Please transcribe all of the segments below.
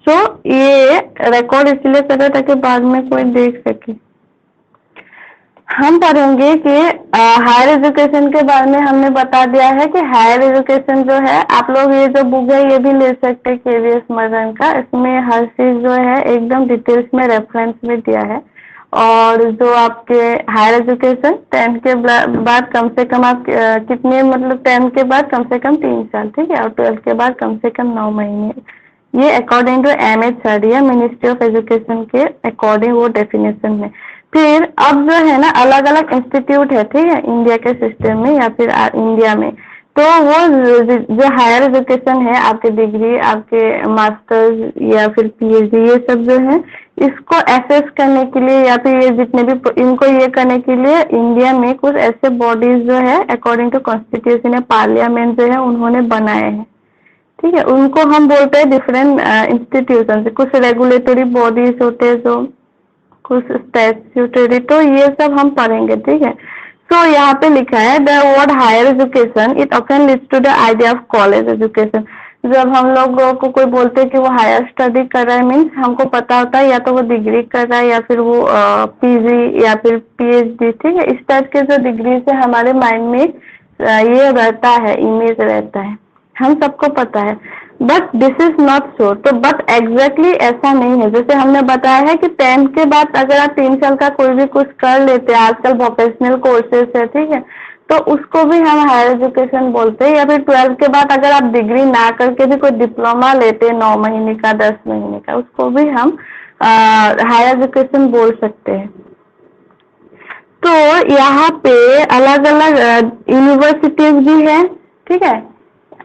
सो ये रिकॉर्ड इसलिए कर रहा था ताकि बाद में कोई देख सके। हम पढ़ेंगे कि हायर एजुकेशन के बारे में हमने बता दिया है कि हायर एजुकेशन जो है, आप लोग ये जो बुक है ये भी ले सकते हैं केवीएस मदन का। इसमें हर चीज जो है एकदम डिटेल्स में रेफरेंस में दिया है। और जो आपके हायर एजुकेशन 10 के बाद कम से कम आप कितने, मतलब 10 के बाद कम से कम 3 साल, ठीक है, और 12 के बाद कम से कम 9 महीने। ये अकॉर्डिंग टू MH या मिनिस्ट्री ऑफ एजुकेशन के अकॉर्डिंग वो डेफिनेशन में। फिर अब जो है ना अलग अलग इंस्टीट्यूट है, ठीक है, इंडिया के सिस्टम में या फिर इंडिया में। तो वो जो हायर एजुकेशन है, आपके डिग्री, आपके मास्टर्स या फिर PhD, ये सब जो है इसको एसेस करने के लिए या फिर ये जितने भी इनको ये करने के लिए इंडिया में कुछ ऐसे बॉडीज जो है अकॉर्डिंग टू कॉन्स्टिट्यूशन या पार्लियामेंट जो है उन्होंने बनाए हैं, ठीक है। उनको हम बोलते हैं डिफरेंट इंस्टीट्यूशन। कुछ रेगुलेटरी बॉडीज होते हैं, जो कुछ स्टैट्यूटरी, तो ये सब हम पढ़ेंगे, ठीक है। सो यहाँ पे लिखा है the word higher education it often leads to the idea of college education. जब हम लोगों को कोई बोलते हैं कि वो हायर स्टडी कर रहा है, मीन्स हमको पता होता है या तो वो डिग्री कर रहा है या फिर वो PG या फिर PhD, ठीक है। इस टाइप के जो डिग्री से हमारे माइंड में ये रहता है, इमेज रहता है, हम सबको पता है। But this is not so. तो बट एग्जैक्टली ऐसा नहीं है। जैसे हमने बताया है कि 10 के बाद अगर आप 3 साल का कोई भी कुछ कर लेते हैं, आजकल वोकेशनल कोर्सेज है, ठीक है, तो उसको भी हम हायर एजुकेशन बोलते हैं। या फिर 12 के बाद अगर आप डिग्री ना करके भी कोई डिप्लोमा लेते हैं 9 महीने का, 10 महीने का, उसको भी हम हायर एजुकेशन बोल सकते हैं। तो यहाँ पे अलग अलग यूनिवर्सिटीज भी है, ठीक है।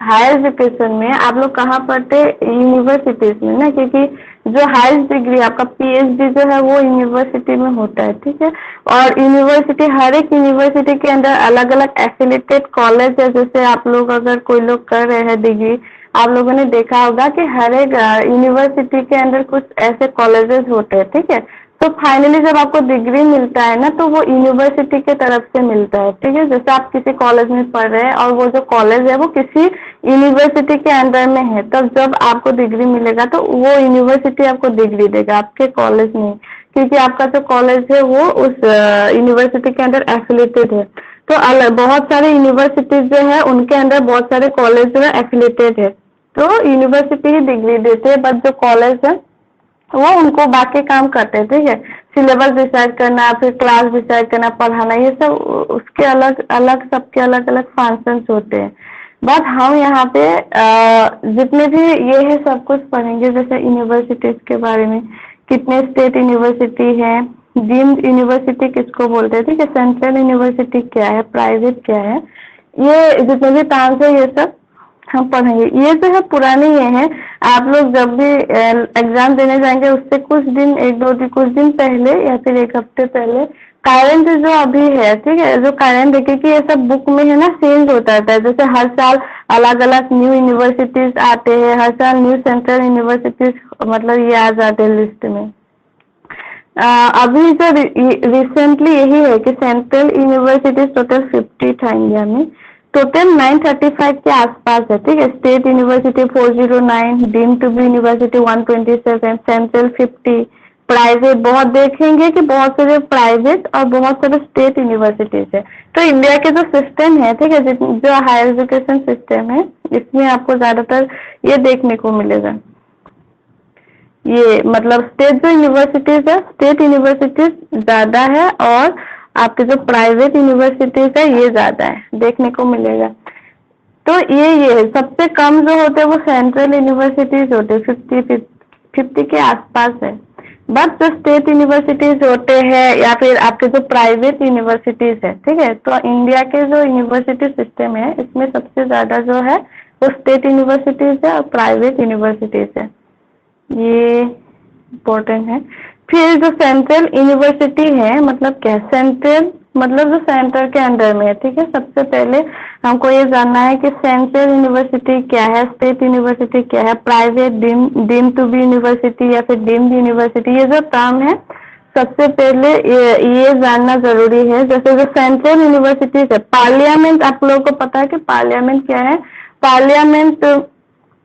हायर एजुकेशन में आप लोग कहाँ पढ़ते हैं? यूनिवर्सिटीज में ना, क्योंकि जो हाईएस्ट डिग्री आपका PhD जो है वो यूनिवर्सिटी में होता है, ठीक है। और यूनिवर्सिटी, हर एक यूनिवर्सिटी के अंदर अलग अलग एफिलिएटेड कॉलेज है। जैसे आप लोग अगर कोई लोग कर रहे हैं डिग्री, आप लोगों ने देखा होगा कि हर एक यूनिवर्सिटी के अंदर कुछ ऐसे कॉलेजेस होते हैं, ठीक है। तो फाइनली जब आपको डिग्री मिलता है ना, तो वो यूनिवर्सिटी के तरफ से मिलता है, ठीक है। जैसे आप किसी कॉलेज में पढ़ रहे हैं और वो जो कॉलेज है वो किसी यूनिवर्सिटी के अंदर में है, तब जब आपको डिग्री मिलेगा तो वो यूनिवर्सिटी आपको डिग्री देगा, आपके कॉलेज नहीं, क्योंकि आपका जो कॉलेज है वो उस यूनिवर्सिटी के अंदर एफिलिएटेड है। तो अलग बहुत सारे यूनिवर्सिटीज जो है उनके अंदर बहुत सारे कॉलेज जो है एफिलिएटेड है, तो यूनिवर्सिटी ही डिग्री देते हैं। बट जो कॉलेज है वो उनको बाकी काम करते हैं, ठीक है। सिलेबस डिसाइड करना, फिर क्लास डिसाइड करना, पढ़ाना, ये सब उसके अलग अलग, सबके अलग अलग फंक्शंस होते हैं। बट हम यहाँ पे जितने भी ये है सब कुछ पढ़ेंगे। जैसे यूनिवर्सिटीज के बारे में, कितने स्टेट यूनिवर्सिटी है, डीम्ड यूनिवर्सिटी किसको बोलते हैं, ठीक है, सेंट्रल यूनिवर्सिटी क्या है, प्राइवेट क्या है, ये जितने भी टर्म्स है ये सब हम पढ़ेंगे। ये जो है पुरानी ये है, आप लोग जब भी एग्जाम देने जाएंगे उससे कुछ दिन, एक दो दिन, कुछ दिन पहले या फिर एक हफ्ते पहले करंट जो अभी है, ठीक है, जो करंट है, क्योंकि ये सब बुक में है ना चेंज होता रहता है। जैसे हर साल अलग अलग न्यू यूनिवर्सिटीज आते हैं, हर साल न्यू सेंट्रल यूनिवर्सिटीज, मतलब ये आ जाते हैं लिस्ट में। अभी जो रिसेंटली यही है कि सेंट्रल यूनिवर्सिटीज टोटल 50 था इंडिया में, टोटल 935 के आसपास है, ठीक है। State university 409, deemed to be university 127, central 50, private बहुत देखेंगे कि बहुत सारे प्राइवेट और बहुत सारे स्टेट यूनिवर्सिटीज है। तो इंडिया के जो सिस्टम है, ठीक है, जो हायर एजुकेशन सिस्टम है, इसमें आपको ज्यादातर ये देखने को मिलेगा। ये मतलब स्टेट जो यूनिवर्सिटीज है, स्टेट यूनिवर्सिटीज ज्यादा है और आपके जो प्राइवेट यूनिवर्सिटीज है ये ज्यादा है, देखने को मिलेगा। तो ये है सबसे कम जो होते हैं वो सेंट्रल यूनिवर्सिटीज होते हैं, 50 के आसपास है। बट जो स्टेट यूनिवर्सिटीज होते हैं या फिर आपके जो प्राइवेट यूनिवर्सिटीज है, ठीक है, तो इंडिया के जो यूनिवर्सिटी सिस्टम है इसमें सबसे ज्यादा जो है वो स्टेट यूनिवर्सिटीज है और प्राइवेट यूनिवर्सिटीज है, ये इम्पोर्टेंट है। फिर जो सेंट्रल यूनिवर्सिटी है, मतलब क्या सेंट्रल, मतलब जो सेंटर के अंडर में है, ठीक है। सबसे पहले हमको ये जानना है कि सेंट्रल यूनिवर्सिटी क्या है, स्टेट यूनिवर्सिटी क्या है, private, deem to be university या फिर डीम्ड यूनिवर्सिटी, ये जो टर्म है सबसे पहले ये जानना जरूरी है। जैसे जो सेंट्रल यूनिवर्सिटीज है, पार्लियामेंट, आप लोगों को पता है कि पार्लियामेंट क्या है। पार्लियामेंट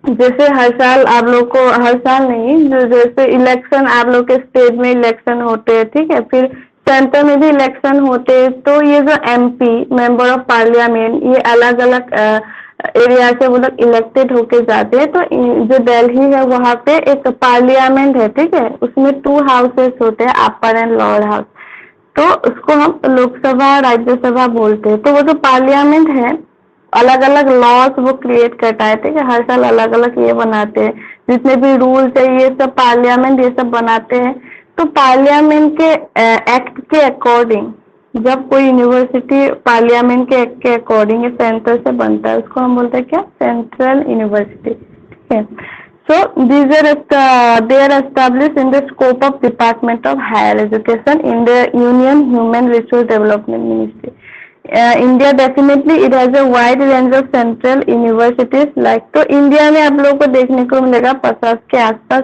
जैसे हर साल आप लोग को, हर साल नहीं, जैसे इलेक्शन आप लोग के स्टेट में इलेक्शन होते हैं, ठीक है, फिर सेंटर में भी इलेक्शन होते हैं, तो ये जो एमपी मेंबर ऑफ पार्लियामेंट, ये अलग अलग एरिया से वो लोग इलेक्टेड होके जाते हैं। तो जो दिल्ली है वहाँ पे एक पार्लियामेंट है, ठीक है, उसमें 2 हाउसेस होते हैं, अपर एंड लोअर हाउस। तो उसको हम लोकसभा राज्यसभा बोलते हैं। तो वो जो पार्लियामेंट है अलग अलग लॉज वो क्रिएट करता है, ठीक है, हर साल अलग अलग ये बनाते हैं, जितने भी रूल्स है ये सब पार्लियामेंट ये सब बनाते हैं। तो पार्लियामेंट के एक्ट के अकॉर्डिंग जब कोई यूनिवर्सिटी पार्लियामेंट के एक्ट के अकॉर्डिंग सेंटर से बनता है, उसको हम बोलते हैं क्या, सेंट्रल यूनिवर्सिटी, ठीक है। So these are they are established in the scope of Department of Higher Education in the Union Human Resource Development Ministry. India definitely it has a wide range of central universities like, तो India में आप लोगों को देखने को मिलेगा 50 के आसपास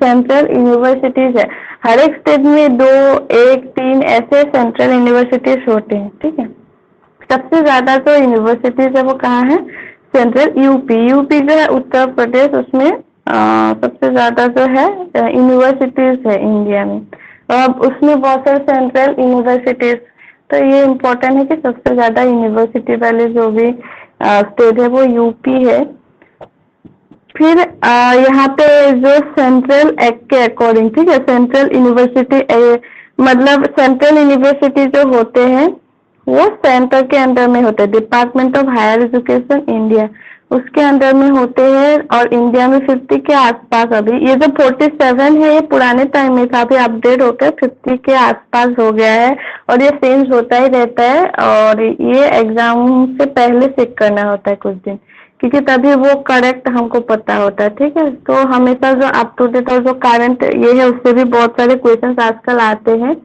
सेंट्रल यूनिवर्सिटीज है। हर एक स्टेट में 2, 1, 3 ऐसे सेंट्रल यूनिवर्सिटीज होते हैं, ठीक है। सबसे ज्यादा जो यूनिवर्सिटीज है वो कहाँ है, सेंट्रल यूपी जो है उत्तर प्रदेश, उसमें सबसे ज्यादा जो है यूनिवर्सिटीज है इंडिया में, और उसमें बहुत सारे सेंट्रल यूनिवर्सिटीज। तो ये इम्पोर्टेंट है कि सबसे ज्यादा यूनिवर्सिटी वाले जो भी स्टेट है वो यूपी है। फिर यहाँ पे जो सेंट्रल एक्ट के अकॉर्डिंग, ठीक है, सेंट्रल यूनिवर्सिटी मतलब सेंट्रल यूनिवर्सिटी जो होते हैं वो सेंटर के अंडर में होते हैं, department of higher education India उसके अंडर में होते हैं। और इंडिया में 50 के आसपास, अभी ये जो 47 है ये पुराने टाइम में था, अभी अपडेट होकर 50 के आसपास हो गया है, और ये चेंज होता ही रहता है, और ये एग्जाम से पहले चेक करना होता है कुछ दिन, क्योंकि तभी वो करेक्ट हमको पता होता है, ठीक है। तो हमेशा जो अप टू डेट और जो करंट ये है उससे भी बहुत सारे क्वेश्चंस आजकल आते हैं,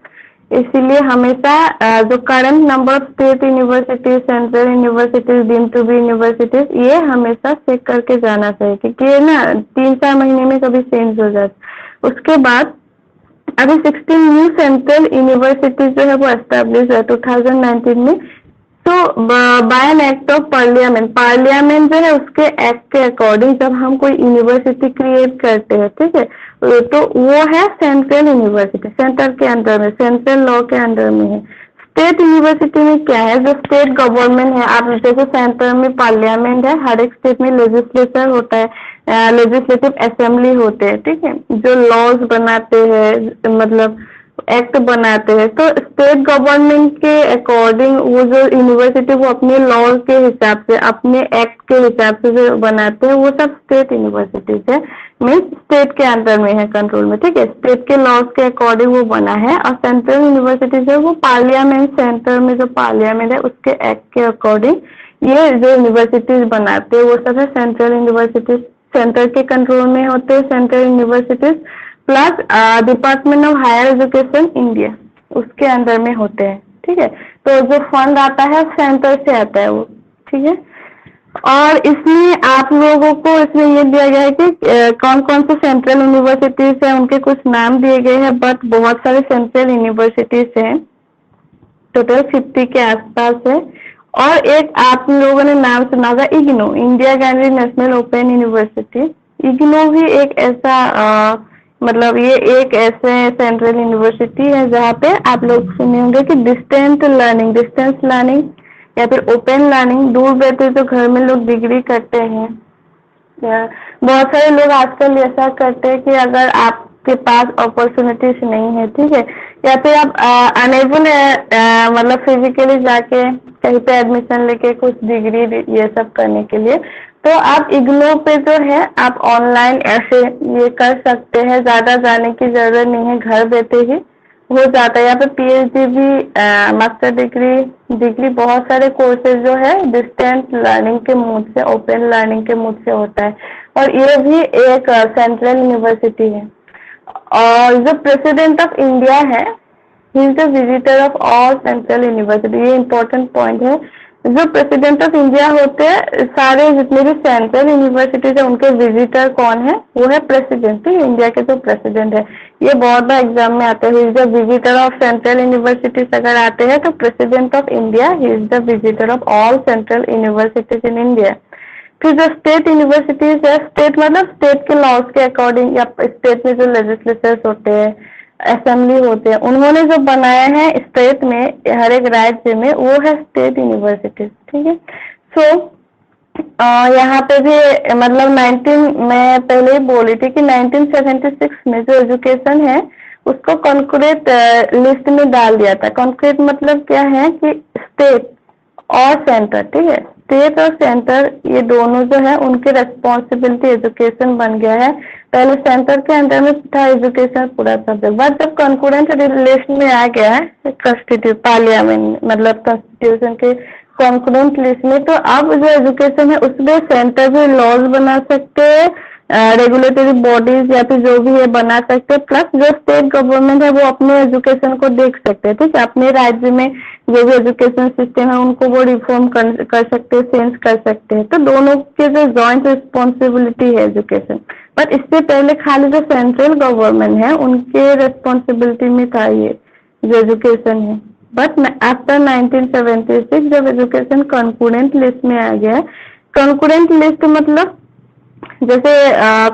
इसीलिए हमेशा जो current number of state universities, central universities, deemed to be universities, ये हमेशा चेक करके जाना चाहिए, क्योंकि ये ना 3-4 महीने में कभी चेंज हो जाता। उसके बाद अभी 16 न्यू सेंट्रल यूनिवर्सिटीज जो है वो एस्टेब्लिश है 2019 में। तो by an act of parliament जो है उसके एक्ट के अकॉर्डिंग जब हम कोई यूनिवर्सिटी क्रिएट करते हैं, ठीक है, तो वो है सेंट्रल यूनिवर्सिटी, सेंटर के अंडर में, सेंट्रल लॉ के अंडर में है। स्टेट यूनिवर्सिटी में क्या है, जो स्टेट गवर्नमेंट है, आप जैसे सेंटर में पार्लियामेंट है, हर एक स्टेट में लेजिस्लेचर होता है, लेजिस्लेटिव असेंबली होते हैं, ठीक है, जो लॉज बनाते हैं, मतलब एक्ट बनाते हैं। तो स्टेट गवर्नमेंट के अकॉर्डिंग वो जो यूनिवर्सिटी वो अपने लॉ के हिसाब से, अपने एक्ट के हिसाब से जो बनाते हैं वो सब स्टेट यूनिवर्सिटीज है, मीन्स स्टेट के अंदर में है, कंट्रोल में, ठीक है, स्टेट के लॉज के अकॉर्डिंग वो बना है। और सेंट्रल यूनिवर्सिटीज है वो पार्लियामेंट, सेंटर में जो पार्लियामेंट है उसके एक्ट के अकॉर्डिंग ये जो यूनिवर्सिटीज बनाते हैं वो सब है सेंट्रल यूनिवर्सिटीज, सेंटर के कंट्रोल में होते हैं central universities, plus department of higher education India उसके अंदर में होते हैं, ठीक है। तो जो फंड आता है सेंटर से आता है वो, ठीक है। और इसमें आप लोगों को इसमें ये दिया गया है कि कौन कौन से सेंट्रल यूनिवर्सिटीज है, उनके कुछ नाम दिए गए हैं, बट बहुत सारे सेंट्रल यूनिवर्सिटीज हैं, टोटल 50 के आसपास है। और एक आप लोगों ने नाम सुना होगा IGNOU, India Gandhi national open university. IGNOU भी एक ऐसा मतलब ये एक ऐसे सेंट्रल यूनिवर्सिटी है जहाँ पे आप लोग सुने होंगे कि डिस्टेंस लर्निंग या फिर ओपन लर्निंग, दूर बैठे जो घर में लोग डिग्री करते हैं। बहुत सारे लोग आजकल ऐसा करते हैं कि अगर आपके पास अपॉर्चुनिटीज नहीं है, ठीक है, या फिर आप अनेबल है मतलब फिजिकली जाके कहीं पे एडमिशन लेके कुछ डिग्री ये सब करने के लिए, तो आप इग्नू पे जो है आप ऑनलाइन ऐसे ये कर सकते हैं, ज्यादा जाने की जरूरत नहीं है, घर बैठे ही हो जाता है। यहाँ पे पीएचडी भी, मास्टर डिग्री बहुत सारे कोर्सेज जो है डिस्टेंस लर्निंग के मूड से, ओपन लर्निंग के मूड से होता है, और ये भी एक सेंट्रल यूनिवर्सिटी है। और जो प्रेसिडेंट ऑफ इंडिया है, he is the visitor of all central university, ये इम्पोर्टेंट पॉइंट है। जो प्रेसिडेंट ऑफ इंडिया होते हैं, सारे जितने भी सेंट्रल यूनिवर्सिटीज है उनके विजिटर कौन है, वो है प्रेसिडेंट, इंडिया के जो प्रेसिडेंट है। ये बहुत बार एग्जाम में आते हैं, जब विजिटर ऑफ सेंट्रल यूनिवर्सिटीज अगर आते हैं तो president of India he is the visitor of all central universities in India. फिर जो स्टेट यूनिवर्सिटीज है, स्टेट मतलब स्टेट के लॉज के अकॉर्डिंग, या स्टेट में जो लेजिस्लेचर्स होते हैं, असेंबली होते हैं, उन्होंने जो बनाया है स्टेट में, हर एक राज्य में, वो है स्टेट यूनिवर्सिटीज। ठीक है। सो यहाँ पे भी मतलब 19 मैं पहले ही बोली थी कि 1976 में जो एजुकेशन है उसको कॉन्करेट लिस्ट में डाल दिया था। कॉन्करेट मतलब क्या है कि स्टेट और सेंटर, ठीक है, स्टेट और सेंटर ये दोनों जो है उनके रेस्पॉन्सिबिलिटी एजुकेशन बन गया है। पहले सेंटर के अंडर में था एजुकेशन पूरा सब्जेक्ट, बट जब कॉन्करेंट रिलेशन में आ गया है कॉन्स्टिट्यूशन पार्लियामेंट मतलब कॉन्स्टिट्यूशन के कॉन्करेंट लिस्ट में, तो अब जो एजुकेशन है उसमें सेंटर भी लॉज बना सकते हैं, रेगुलेटरी बॉडीज या फिर जो भी है बना सकते हैं, प्लस जो स्टेट गवर्नमेंट है वो अपने एजुकेशन को देख सकते हैं। ठीक है, अपने राज्य में जो भी एजुकेशन सिस्टम है उनको वो रिफॉर्म कर सकते हैं, चेंज कर सकते हैं। तो दोनों के जो जॉइंट रिस्पॉन्सिबिलिटी है एजुकेशन, बट इससे पहले खाली जो सेंट्रल गवर्नमेंट है उनके रिस्पॉन्सिबिलिटी में था ये जो एजुकेशन है। बट आफ्टर 1976 जब एजुकेशन कॉन्करेंट लिस्ट में आ गया, कॉन्करेंट लिस्ट मतलब जैसे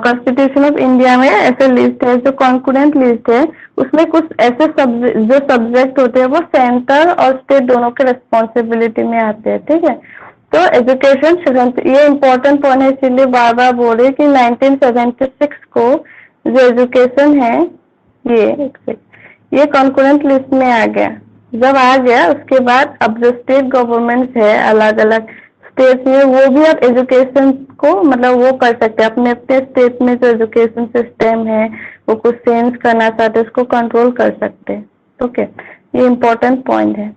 कॉन्स्टिट्यूशन ऑफ इंडिया में ऐसे लिस्ट है, जो कॉन्करेंट लिस्ट है उसमें कुछ ऐसे जो सब्जेक्ट होते हैं वो सेंटर और स्टेट दोनों के रिस्पॉन्सिबिलिटी में आते हैं। ठीक है, तो एजुकेशन ये इम्पोर्टेंट पॉइंट है, इसलिए बार बार बोल रहे कि 1976 को जो एजुकेशन है ये कॉन्करेंट लिस्ट में आ गया। जब आ गया उसके बाद अब जो स्टेट गवर्नमेंट है अलग अलग स्टेट में, वो भी अब एजुकेशन को मतलब वो कर सकते हैं, अपने अपने स्टेट में जो एजुकेशन सिस्टम है वो कुछ चेंज करना चाहते हैं उसको कंट्रोल कर सकते हैं। ओके, ये इम्पोर्टेंट पॉइंट है।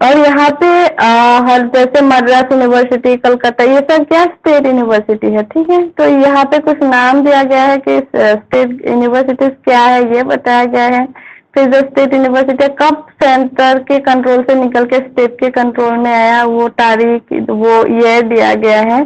और यहाँ पे हर जैसे मद्रास यूनिवर्सिटी, कलकत्ता, ये सब क्या स्टेट यूनिवर्सिटी है। ठीक है, तो यहाँ पे कुछ नाम दिया गया है कि स्टेट यूनिवर्सिटीज क्या है ये बताया गया है। फिर जो स्टेट यूनिवर्सिटी कब सेंटर के कंट्रोल से निकल के स्टेट के कंट्रोल में आया वो तारीख वो ईयर दिया गया है।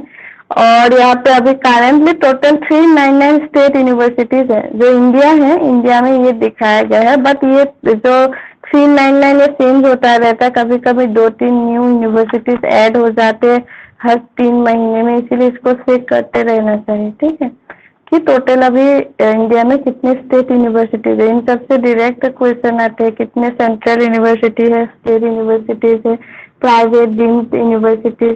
और यहाँ पे अभी करेंटली टोटल 399 स्टेट यूनिवर्सिटीज है जो इंडिया है, इंडिया में ये दिखाया गया है। बट ये जो 399 ये चेंज होता रहता है, कभी कभी 2-3 न्यू यूनिवर्सिटीज ऐड हो जाते हैं हर 3 महीने में, इसीलिए इसको चेक करते रहना चाहिए। ठीक है, कि टोटल अभी इंडिया में कितने स्टेट यूनिवर्सिटीज है, इन सबसे डायरेक्ट क्वेश्चन आते हैं। कितने सेंट्रल यूनिवर्सिटी है, स्टेट यूनिवर्सिटीज है, प्राइवेट डीम्ड यूनिवर्सिटीज।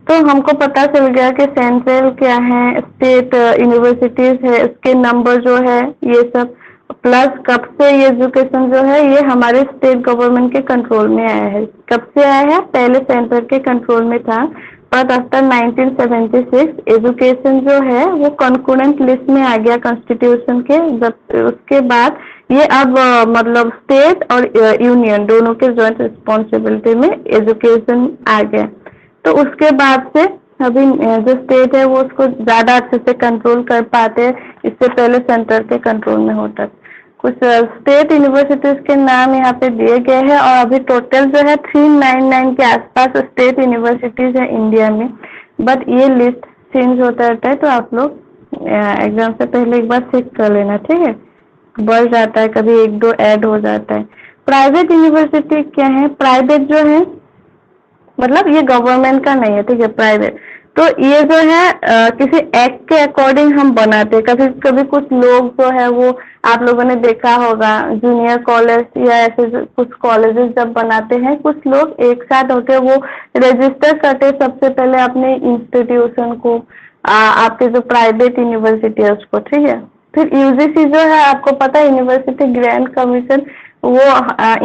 तो हमको पता चल गया कि सेंट्रल क्या है, स्टेट यूनिवर्सिटीज है, उसके नंबर जो है ये सब, प्लस कब से ये एजुकेशन जो है ये हमारे स्टेट गवर्नमेंट के कंट्रोल में आया है। कब से आया है, पहले सेंटर के कंट्रोल में था, बट आफ्टर 1976 एजुकेशन जो है वो कॉन्करेंट लिस्ट में आ गया कॉन्स्टिट्यूशन के। जब उसके बाद ये अब मतलब स्टेट और यूनियन दोनों के जॉइंट रिस्पॉन्सिबिलिटी में एजुकेशन आ गया। तो उसके बाद से अभी जो स्टेट है वो उसको ज्यादा अच्छे से कंट्रोल कर पाते हैं, इससे पहले सेंटर के कंट्रोल में होता। कुछ स्टेट यूनिवर्सिटीज के नाम यहाँ पे दिए गए हैं और अभी टोटल जो है 399 के आसपास स्टेट यूनिवर्सिटीज है इंडिया में। बट ये लिस्ट चेंज होता रहता है, तो आप लोग एग्जाम से पहले एक बार चेक कर लेना। ठीक है, बढ़ जाता है, कभी 1-2 ऐड हो जाता है। प्राइवेट यूनिवर्सिटी क्या है, प्राइवेट जो है मतलब ये गवर्नमेंट का नहीं है। ठीक है, प्राइवेट तो ये जो है किसी एक्ट के अकॉर्डिंग हम बनाते हैं। कभी कभी कुछ लोग जो है वो आप लोगों ने देखा होगा जूनियर कॉलेज या ऐसे कुछ कॉलेजेस जब बनाते हैं, कुछ लोग एक साथ होकर वो रजिस्टर करते हैं सबसे पहले अपने इंस्टीट्यूशन को, आपके जो प्राइवेट यूनिवर्सिटी है उसको। ठीक है, फिर यूजीसी जो है आपको पता है यूनिवर्सिटी ग्रांट कमीशन, वो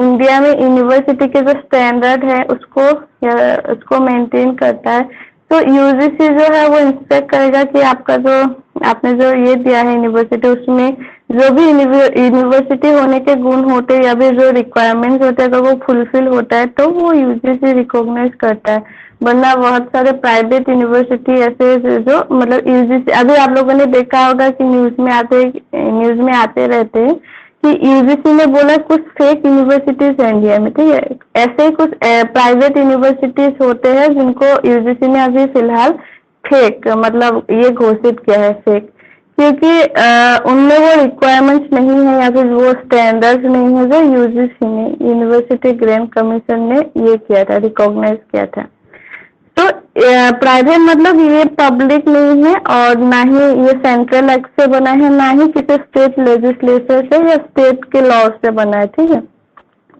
इंडिया में यूनिवर्सिटी के जो स्टैंडर्ड है उसको मेंटेन करता है। तो यूजीसी जो है वो इंस्पेक्ट करेगा कि आपका जो आपने जो ये दिया है यूनिवर्सिटी, उसमें जो भी यूनिवर्सिटी होने के गुण होते हैं या भी जो रिक्वायरमेंट्स होते हैं अगर वो फुलफिल होता है तो वो यूजीसी रिकॉग्नाइज करता है। वरना बहुत सारे प्राइवेट यूनिवर्सिटी ऐसे जो मतलब यूजीसी, अभी आप लोगों ने देखा होगा कि न्यूज में आते रहते हैं कि यूजीसी ने बोला कुछ फेक यूनिवर्सिटीज है इंडिया में। ठीक है, ऐसे ही कुछ प्राइवेट यूनिवर्सिटीज होते हैं जिनको यूजीसी ने अभी फिलहाल फेक मतलब ये घोषित किया है फेक, क्योंकि उनमें वो रिक्वायरमेंट्स नहीं है या फिर वो स्टैंडर्ड्स नहीं है जो यूजीसी ने यूनिवर्सिटी ग्रांट कमीशन ने ये किया था, रिकॉग्नाइज किया था। तो प्राइवेट मतलब ये पब्लिक नहीं है और ना ही ये सेंट्रल एक्ट से बना है, ना ही किसी स्टेट लेजिस्लेचर से या स्टेट के लॉ से बना है, ठीक है।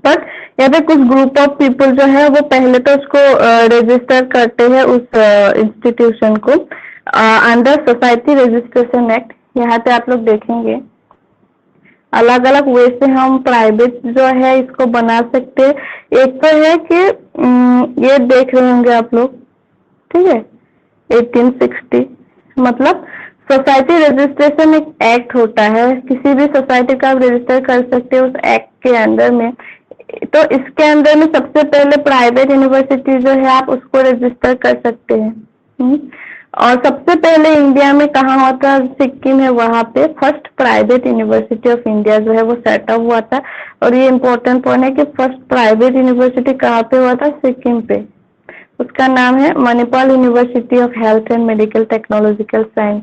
बट यहाँ पे कुछ ग्रुप ऑफ पीपल जो है वो पहले तो उसको रजिस्टर करते हैं उस इंस्टीट्यूशन को अंडर सोसाइटी रजिस्ट्रेशन एक्ट। यहाँ पे आप लोग देखेंगे अलग अलग वे से हम प्राइवेट जो है इसको बना सकते हैं। एक तो है कि ये देख रहे होंगे आप लोग, ठीक है, 1860 मतलब सोसाइटी रजिस्ट्रेशन एक एक्ट होता है, किसी भी सोसाइटी का आप रजिस्टर कर सकते हो उस एक्ट के अंदर में। तो इसके अंदर में सबसे पहले प्राइवेट यूनिवर्सिटी जो है आप उसको रजिस्टर कर सकते हैं। और सबसे पहले इंडिया में कहाँ हुआ था, सिक्किम है, वहां पे first private university of India जो है वो सेटअप हुआ था। और ये इम्पोर्टेंट पॉइंट है कि फर्स्ट प्राइवेट यूनिवर्सिटी कहाँ पे हुआ था, सिक्किम पे। उसका नाम है Manipal university of health and medical technological science.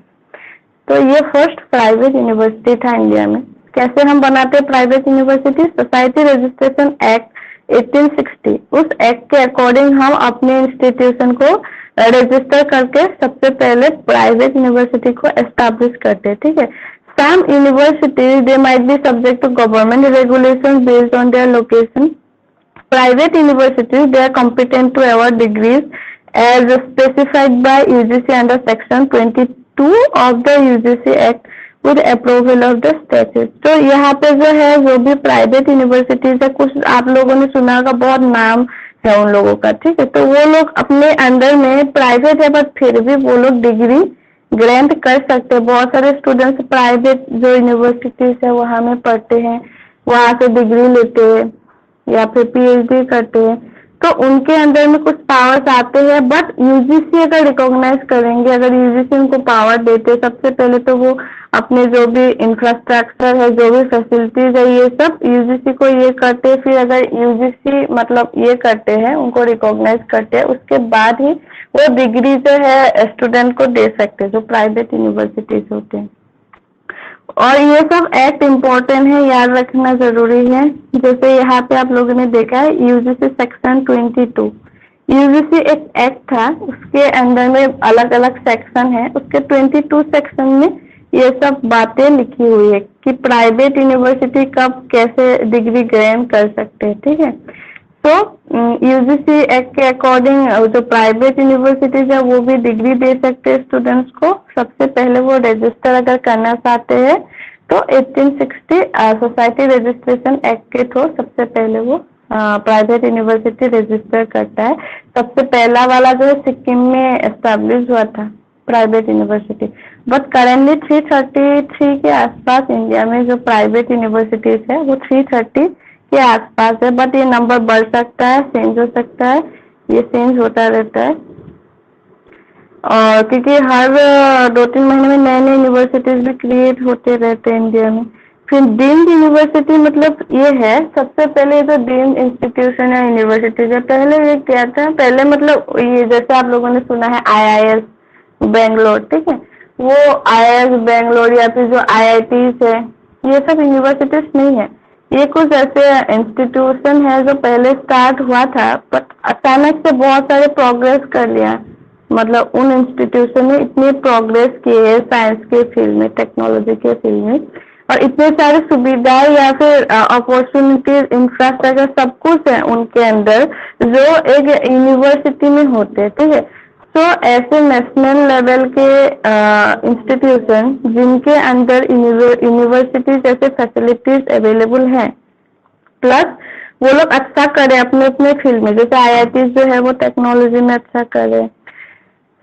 तो ये फर्स्ट प्राइवेट यूनिवर्सिटी था इंडिया में। कैसे हम बनाते हैं private university, society registration act 1860, उस एक्ट के अकॉर्डिंग हम अपने इंस्टीट्यूशन को रजिस्टर करके सबसे पहले प्राइवेट यूनिवर्सिटी को एस्टैब्लिश करते हैं, ठीक है। Some universities they might be subject to government regulation based on their location. Private universities, they are competent to award degrees as specified by UGC under section 22 of the UGC Act with approval of the statute। तो यहाँ पे जो है जो भी private universities है, कुछ आप लोगों ने सुना होगा, बहुत नाम है उन लोगों का, ठीक है। तो वो लोग अपने अंदर में प्राइवेट है बट फिर भी वो लोग डिग्री ग्रांट कर सकते हैं। बहुत सारे स्टूडेंट्स प्राइवेट जो यूनिवर्सिटीज है वहाँ में पढ़ते हैं, वहाँ से डिग्री लेते हैं या फिर पीएचडी करते हैं, तो उनके अंदर में कुछ पावर्स आते हैं। बट यूजीसी अगर रिकॉग्नाइज करेंगे, अगर यूजीसी उनको पावर देते, सबसे पहले तो वो अपने जो भी इंफ्रास्ट्रक्चर है, जो भी फैसिलिटीज है, ये सब यूजीसी को ये करते। फिर अगर यूजीसी मतलब ये करते हैं, उनको रिकॉग्नाइज करते हैं, उसके बाद ही वो डिग्री जो है स्टूडेंट को दे सकते हैं, जो प्राइवेट यूनिवर्सिटीज होते हैं। और ये सब एक्ट इम्पोर्टेंट है, याद रखना जरूरी है। जैसे यहाँ पे आप लोगों ने देखा है यूजीसी सेक्शन 22, यूजीसी एक एक्ट था, उसके अंदर में अलग अलग सेक्शन है। उसके 22 सेक्शन में ये सब बातें लिखी हुई है कि प्राइवेट यूनिवर्सिटी कब कैसे डिग्री ग्रहण कर सकते हैं, ठीक है। तो यूजीसी एक्ट के अकॉर्डिंग जो प्राइवेट यूनिवर्सिटीज है वो भी डिग्री दे सकते हैं स्टूडेंट्स को। सबसे पहले वो रजिस्टर अगर करना चाहते हैं तो 1860 सोसाइटी रजिस्ट्रेशन एक्ट के थ्रू सबसे पहले वो प्राइवेट यूनिवर्सिटी रजिस्टर करता है। सबसे पहला वाला जो है सिक्किम में एस्टेब्लिश हुआ था प्राइवेट यूनिवर्सिटी। बट करेंटली 333 के आसपास इंडिया में जो प्राइवेट यूनिवर्सिटीज है वो 330 के आसपास है। बट ये नंबर बढ़ सकता है, चेंज हो सकता है, ये चेंज होता रहता है। और क्योंकि हर 2-3 महीने में नए नए यूनिवर्सिटीज भी क्रिएट होते रहते हैं इंडिया में। फिर डीम्ड यूनिवर्सिटी मतलब ये है, सबसे पहले जो डीम्ड इंस्टीट्यूशन या यूनिवर्सिटीज है, पहले ये क्या था, पहले मतलब ये जैसे आप लोगों ने सुना है IIS बेंगलोर, ठीक है, वो IIS बेंगलोर या फिर जो IITs है, ये सब यूनिवर्सिटीज नहीं है। ये कुछ ऐसे इंस्टीट्यूशन है जो पहले स्टार्ट हुआ था बट अचानक से बहुत सारे प्रोग्रेस कर लिया। मतलब उन इंस्टीट्यूशन ने इतनी प्रोग्रेस की है साइंस के फील्ड में, टेक्नोलॉजी के फील्ड में, और इतने सारे सुविधाएं या फिर अपॉर्चुनिटीज, इंफ्रास्ट्रक्चर सब कुछ है उनके अंदर जो एक यूनिवर्सिटी में होते हैं, ठीक है। तो ऐसे नेशनल लेवल के इंस्टीट्यूशन जिनके अंदर यूनिवर्सिटी जैसे फैसिलिटीज अवेलेबल हैं, प्लस वो लोग अच्छा करे अपने अपने फील्ड में, जैसे IIT जो है वो टेक्नोलॉजी में अच्छा करे,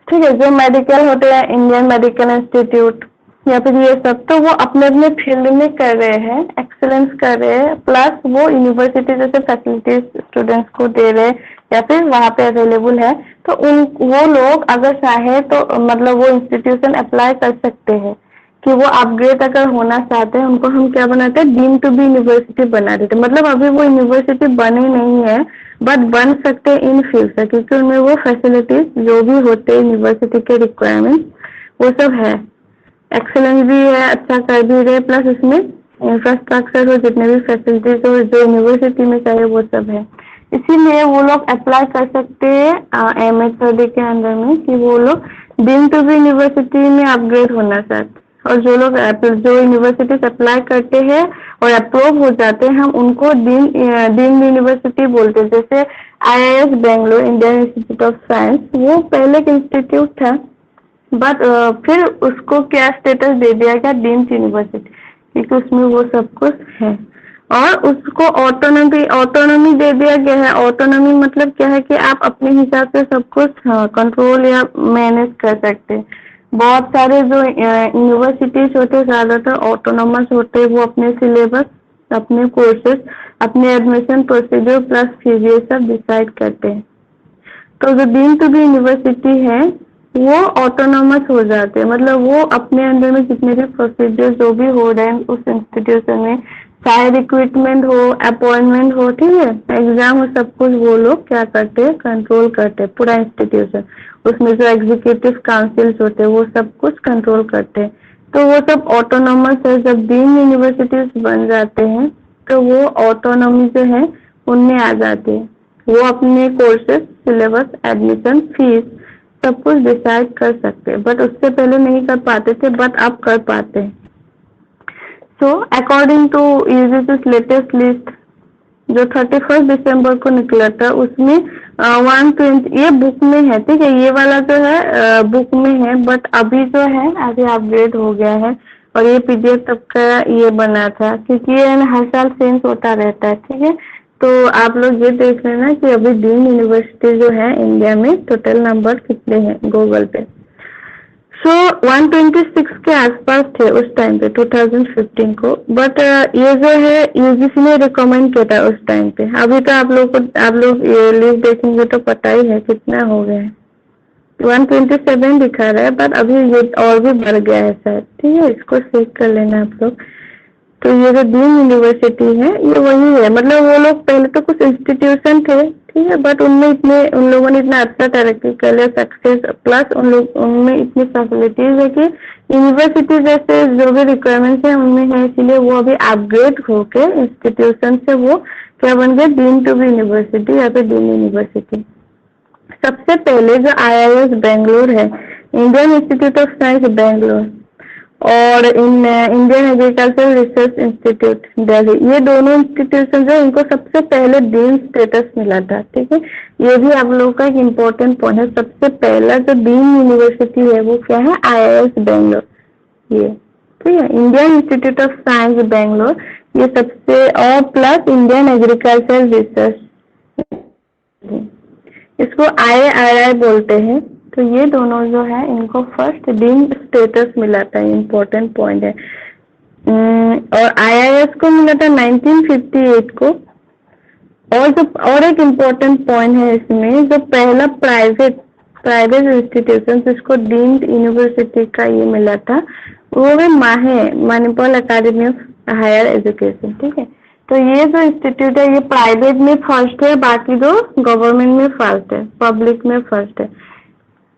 ठीक है। जो मेडिकल होते हैं, इंडियन मेडिकल इंस्टीट्यूट या फिर ये सब, तो वो अपने अपने फील्ड में कर रहे हैं, एक्सेलेंस कर रहे हैं, प्लस वो यूनिवर्सिटी जैसे फैसिलिटीज स्टूडेंट्स को दे रहे हैं या फिर वहाँ पे अवेलेबल है। तो वो लोग अगर चाहे तो मतलब वो इंस्टीट्यूशन अप्लाई कर सकते हैं कि वो अपग्रेड अगर होना चाहते हैं, उनको हम क्या बनाते हैं, डीम टू बी यूनिवर्सिटी बना देते हैं। मतलब अभी वो यूनिवर्सिटी बनी नहीं है बट बन सकते हैं इन फ्यूचर, क्योंकि उनमें वो फैसिलिटीज जो भी होते हैं यूनिवर्सिटी के रिक्वायरमेंट वो सब है, एक्सेलेंस भी है, अच्छा कर भी रहे, प्लस उसमें इंफ्रास्ट्रक्चर हो, जितने भी फैसिलिटीज हो जो यूनिवर्सिटी में चाहिए वो सब है। इसीलिए वो लोग अप्लाई कर सकते हैं MHRD के अंदर में कि वो लोग डीम्ड टू बी यूनिवर्सिटी में अपग्रेड होना चाहते हैं। और जो लोग जो यूनिवर्सिटीज अप्लाई करते हैं और अप्रूव हो जाते हैं, हम उनको डीम्ड यूनिवर्सिटी बोलते हैं। जैसे IIS Bangalore, Indian Institute of science, वो पहले एक इंस्टीट्यूट था, बट फिर उसको क्या स्टेटस दे दिया गया, डीम्ड यूनिवर्सिटी, क्योंकि उसमें वो सब कुछ है। और उसको ऑटोनॉमी दे दिया गया है। ऑटोनॉमी मतलब क्या है कि आप अपने हिसाब से सब कुछ कंट्रोल या मैनेज कर सकते हैं। बहुत सारे जो यूनिवर्सिटीज होते हैं ज्यादातर ऑटोनॉमस होते हैं, वो अपने सिलेबस, अपने कोर्सेज, अपने एडमिशन प्रोसीजर प्लस फीस ये सब डिसाइड करते हैं। तो जो डीम्ड टू बी यूनिवर्सिटी है वो ऑटोनॉमस हो जाते हैं, मतलब वो अपने अंदर में जितने भी प्रोसीजर जो भी हो रहे हैं उस इंस्टीट्यूशन में, चाहे रिक्रूटमेंट हो, अपॉइंटमेंट हो, ठीक है, एग्जाम हो, सब कुछ वो लोग क्या करते हैं, कंट्रोल करते हैं पूरा इंस्टीट्यूशन। उसमें जो एग्जीक्यूटिव काउंसिल्स होते हैं वो सब कुछ कंट्रोल करते हैं। तो वो सब ऑटोनॉमस है। जब डीम्ड यूनिवर्सिटीज बन जाते हैं तो वो ऑटोनॉमी जो है उनमें आ जाती है। वो अपने कोर्सेज, सिलेबस, एडमिशन, फीस सब कुछ डिसाइड कर सकते हैं, बट उससे पहले नहीं कर पाते थे, बट अब कर पाते हैं। So according to UGC's latest list जो 31 दिसंबर को निकला था, उसमें 120, ये बुक में है, ठीक है, ये वाला जो है बुक में है, बट अभी जो है अभी अपग्रेड हो गया है। और ये PDF तब का ये बना था, क्योंकि ये हर साल चेंज होता रहता है, ठीक है। तो आप लोग ये देख लेना कि अभी डीम्ड यूनिवर्सिटी जो है इंडिया में टोटल नंबर कितने हैं गूगल पे। सो 126 के आसपास थे उस टाइम पे 2015 को, बट ये जो है यूजीसी ने रिकमेंड किया था उस टाइम पे। अभी तो आप लोग ये लिस्ट देखेंगे तो पता ही है कितना हो गया है। 127 दिखा रहा है, बट अभी ये और भी बढ़ गया है शायद, ठीक है, इसको चेक कर लेना आप लोग। तो ये जो डीम्ड यूनिवर्सिटी है ये वही है, मतलब वो लोग पहले तो कुछ इंस्टीट्यूशन थे, ठीक है, बट उन लोगों ने इतना अच्छा तरक्की कर लिया, सक्सेस, प्लस उनमें इतनी फैसिलिटीज है कि यूनिवर्सिटी जैसे जो भी रिक्वायरमेंट्स है उनमें है, इसीलिए वो अभी अपग्रेड होके इंस्टीट्यूशन से वो क्या बन गया, डीम्ड टू बी यूनिवर्सिटी या फिर डीम्ड यूनिवर्सिटी। सबसे पहले जो IIS बेंगलोर है, Indian Institute of Science Bangalore, और Indian Agriculture Research Institute Delhi, ये दोनों इंस्टीट्यूशन जो इनको सबसे पहले डीम्ड स्टेटस मिला था, ठीक है। ये भी आप लोगों का एक इम्पोर्टेंट पॉइंट है। सबसे पहला जो डीम्ड यूनिवर्सिटी है वो क्या है, IIS बेंगलोर, ये, ठीक है, Indian Institute of Science Bangalore, ये सबसे, और प्लस इंडियन एग्रीकल्चर रिसर्च, इसको IIRI बोलते हैं। तो ये दोनों जो है इनको फर्स्ट डीम्ड स्टेटस मिला था, इम्पोर्टेंट पॉइंट है। और IIS को मिला था 1958 को। और एक इम्पोर्टेंट पॉइंट है इसमें, जो पहला प्राइवेट इंस्टीट्यूशन जिसको डीम्ड यूनिवर्सिटी का ये मिला था वो है MAHE, Manipal academy of higher education, ठीक है। तो ये जो इंस्टीट्यूट है ये प्राइवेट में फर्स्ट है, बाकी दो गवर्नमेंट में फर्स्ट है, पब्लिक में फर्स्ट है।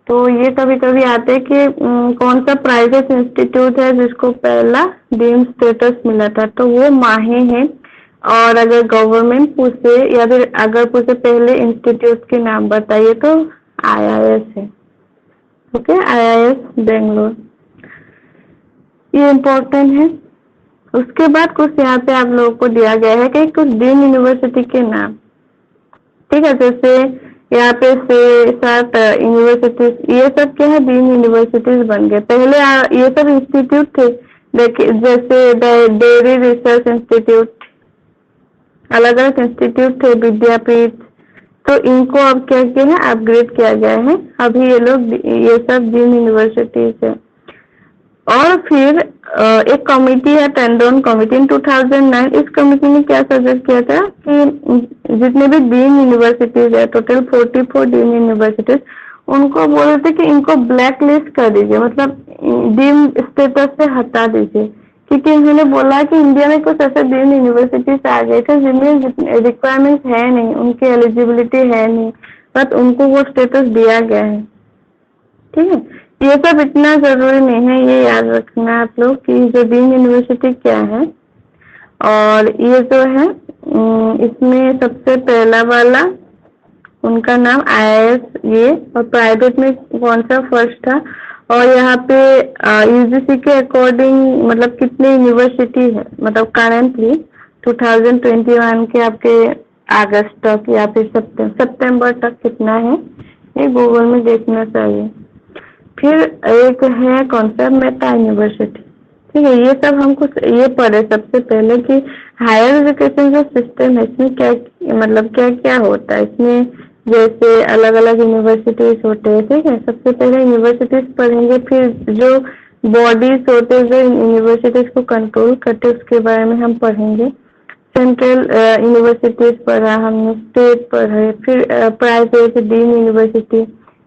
तो ये कभी कभी आते हैं कि कौन सा प्राइवेट इंस्टीट्यूट है जिसको पहला डीम्ड स्टेटस मिला था, तो वो माहे है। और अगर गवर्नमेंट पूछे या फिर अगर पूछे पहले इंस्टीट्यूट के नाम बताइए तो IIS है, ओके, IIS बेंगलोर, ये इम्पोर्टेंट है। उसके बाद कुछ यहाँ पे आप लोगों को दिया गया है कि कुछ डीम्ड यूनिवर्सिटी के नाम, ठीक है, जैसे यहाँ पे से 7 यूनिवर्सिटीज, ये सब क्या है, डीम्ड यूनिवर्सिटीज बन गए। पहले ये सब इंस्टीट्यूट थे, देखिए, जैसे डेयरी रिसर्च इंस्टीट्यूट, अलग अलग इंस्टीट्यूट थे, विद्यापीठ, तो इनको अब क्या किया है, अपग्रेड किया गया है। अभी ये सब डीम्ड यूनिवर्सिटीज है। और फिर एक कमिटी है, टैंडन कमिटी, इन 2009, इस कमिटी ने क्या सजेस्ट किया था कि जितने भी डीम्ड यूनिवर्सिटीज है, टोटल 44 डीम्ड यूनिवर्सिटीज, उनको बोल रहे थे कि इनको ब्लैक लिस्ट कर दीजिए, मतलब डीम्ड स्टेटस से हटा दीजिए, क्योंकि इन्होंने बोला कि इंडिया में कुछ ऐसे डीम्ड यूनिवर्सिटीज आ गए थे जिनमें रिक्वायरमेंट है नहीं, उनकी एलिजिबिलिटी है नहीं, बट उनको वो स्टेटस दिया गया है, ठीक है। ये सब इतना जरूरी नहीं है, ये याद रखना आप लोग कि जो डीम्ड यूनिवर्सिटी क्या है। और ये जो है इसमें सबसे पहला वाला उनका नाम IIS ये, और प्राइवेट में कौन सा फर्स्ट था, और यहाँ पे UGC के अकॉर्डिंग मतलब कितने यूनिवर्सिटी है, मतलब करेंटली 2021 के आपके अगस्त तक या फिर सितंबर तक कितना है, ये गूगल में देखना चाहिए। फिर एक है कॉन्सेप्ट मेटा यूनिवर्सिटी, ठीक है। ये सब हम कुछ ये पढ़े सबसे पहले कि हायर एजुकेशन जो सिस्टम है इसमें क्या मतलब क्या क्या होता है इसमें, जैसे अलग अलग यूनिवर्सिटीज होते हैं, ठीक है। सबसे पहले यूनिवर्सिटीज पढ़ेंगे, फिर जो बॉडीज होते हैं जो यूनिवर्सिटीज को कंट्रोल करते हैं उसके बारे में हम पढ़ेंगे। सेंट्रल यूनिवर्सिटीज पढ़ा हमने, स्टेट पढ़े, फिर प्राइवेट डीम यूनिवर्सिटी,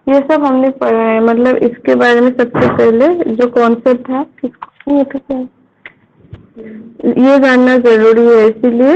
ये सब हमने पढ़ा है। मतलब इसके बारे में सबसे पहले जो कॉन्सेप्ट है ये जानना जरूरी है, इसीलिए